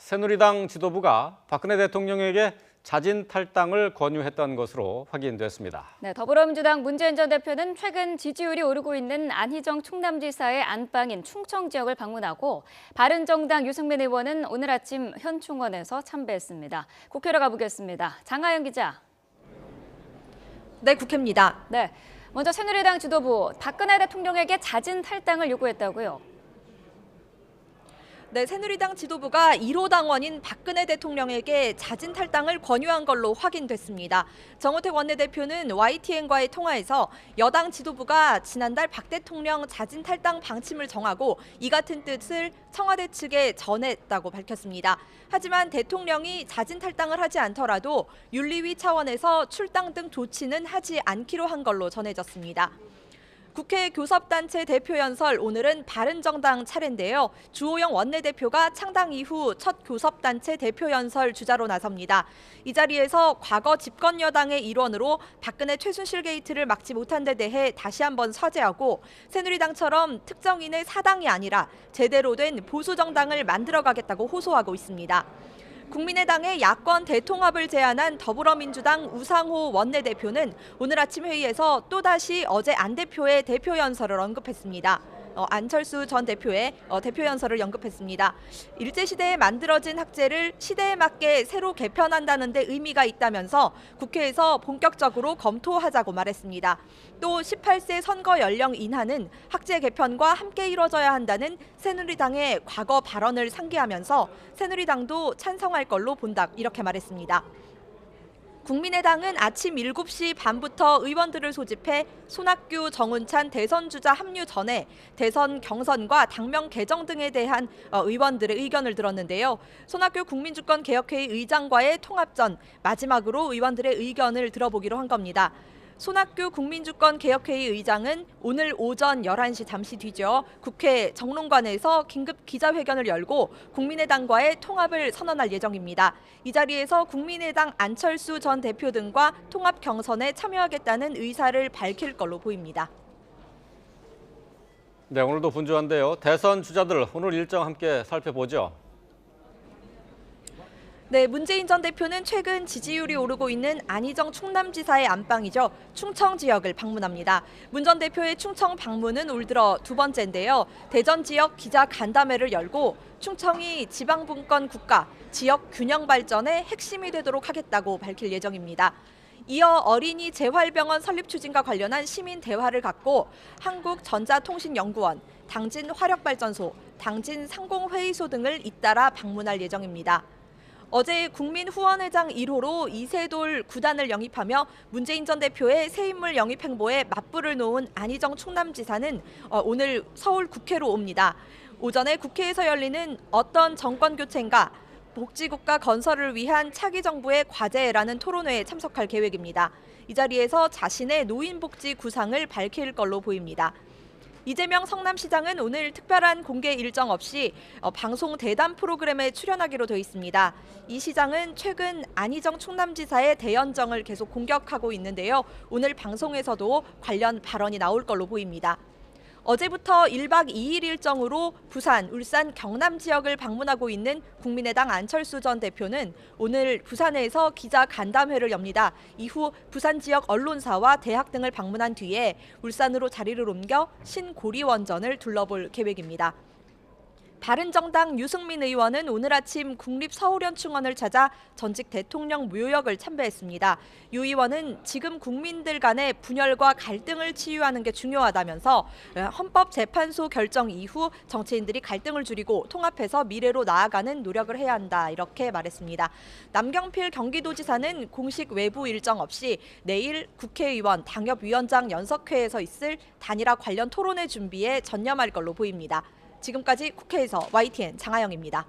새누리당 지도부가 박근혜 대통령에게 자진 탈당을 권유했던 것으로 확인됐습니다. 네, 더불어민주당 문재인 전 대표는 최근 지지율이 오르고 있는 안희정 충남지사의 안방인 충청 지역을 방문하고 바른정당 유승민 의원은 오늘 아침 현충원에서 참배했습니다. 국회로 가보겠습니다. 장하영 기자. 네, 국회입니다. 네, 먼저 새누리당 지도부 박근혜 대통령에게 자진 탈당을 요구했다고요. 네, 새누리당 지도부가 1호 당원인 박근혜 대통령에게 자진 탈당을 권유한 걸로 확인됐습니다. 정호택 원내대표는 YTN과의 통화에서 여당 지도부가 지난달 박 대통령 자진 탈당 방침을 정하고 이 같은 뜻을 청와대 측에 전했다고 밝혔습니다. 하지만 대통령이 자진 탈당을 하지 않더라도 윤리위 차원에서 출당 등 조치는 하지 않기로 한 걸로 전해졌습니다. 국회 교섭단체 대표연설 오늘은 바른정당 차례인데요. 주호영 원내대표가 창당 이후 첫 교섭단체 대표연설 주자로 나섭니다. 이 자리에서 과거 집권여당의 일원으로 박근혜 최순실 게이트를 막지 못한 데 대해 다시 한번 사죄하고 새누리당처럼 특정인의 사당이 아니라 제대로 된 보수정당을 만들어가겠다고 호소하고 있습니다. 국민의당의 야권 대통합을 제안한 더불어민주당 우상호 원내대표는 오늘 아침 회의에서 또다시 어제 안 대표의 대표 연설을 언급했습니다. 안철수 전 대표의 대표 연설을 언급했습니다. 일제시대에 만들어진 학제를 시대에 맞게 새로 개편한다는 데 의미가 있다면서 국회에서 본격적으로 검토하자고 말했습니다. 또 18세 선거 연령 인하는 학제 개편과 함께 이뤄져야 한다는 새누리당의 과거 발언을 상기하면서 새누리당도 찬성할 걸로 본다 이렇게 말했습니다. 국민의당은 아침 7시 반부터 의원들을 소집해 손학규, 정운찬 대선 주자 합류 전에 대선 경선과 당명 개정 등에 대한 의원들의 의견을 들었는데요. 손학규 국민주권개혁회의 의장과의 통합 전 마지막으로 의원들의 의견을 들어보기로 한 겁니다. 손학규 국민주권개혁회의 의장은 오늘 오전 11시 잠시 뒤죠. 국회 정론관에서 긴급 기자회견을 열고 국민의당과의 통합을 선언할 예정입니다. 이 자리에서 국민의당 안철수 전 대표 등과 통합 경선에 참여하겠다는 의사를 밝힐 걸로 보입니다. 네, 오늘도 분주한데요. 대선 주자들 오늘 일정 함께 살펴보죠. 네, 문재인 전 대표는 최근 지지율이 오르고 있는 안희정 충남지사의 안방이죠. 충청 지역을 방문합니다. 문 전 대표의 충청 방문은 올 들어 두 번째인데요. 대전 지역 기자 간담회를 열고 충청이 지방분권 국가, 지역 균형 발전의 핵심이 되도록 하겠다고 밝힐 예정입니다. 이어 어린이 재활병원 설립 추진과 관련한 시민 대화를 갖고 한국전자통신연구원, 당진화력발전소, 당진상공회의소 등을 잇따라 방문할 예정입니다. 어제 국민후원회장 1호로 이세돌 구단을 영입하며 문재인 전 대표의 새인물 영입 행보에 맞불을 놓은 안희정 충남지사는 오늘 서울 국회로 옵니다. 오전에 국회에서 열리는 어떤 정권 교체인가 복지국가 건설을 위한 차기 정부의 과제라는 토론회에 참석할 계획입니다. 이 자리에서 자신의 노인복지 구상을 밝힐 걸로 보입니다. 이재명 성남시장은 오늘 특별한 공개 일정 없이 방송 대담 프로그램에 출연하기로 돼 있습니다. 이 시장은 최근 안희정 충남지사의 대연정을 계속 공격하고 있는데요. 오늘 방송에서도 관련 발언이 나올 걸로 보입니다. 어제부터 1박 2일 일정으로 부산, 울산, 경남 지역을 방문하고 있는 국민의당 안철수 전 대표는 오늘 부산에서 기자 간담회를 엽니다. 이후 부산 지역 언론사와 대학 등을 방문한 뒤에 울산으로 자리를 옮겨 신고리원전을 둘러볼 계획입니다. 바른정당 유승민 의원은 오늘 아침 국립서울현충원을 찾아 전직 대통령 묘역을 참배했습니다. 유 의원은 지금 국민들 간의 분열과 갈등을 치유하는 게 중요하다면서 헌법재판소 결정 이후 정치인들이 갈등을 줄이고 통합해서 미래로 나아가는 노력을 해야 한다 이렇게 말했습니다. 남경필 경기도지사는 공식 외부 일정 없이 내일 국회의원, 당협위원장 연석회에서 있을 단일화 관련 토론회 준비에 전념할 걸로 보입니다. 지금까지 국회에서 YTN 장하영입니다.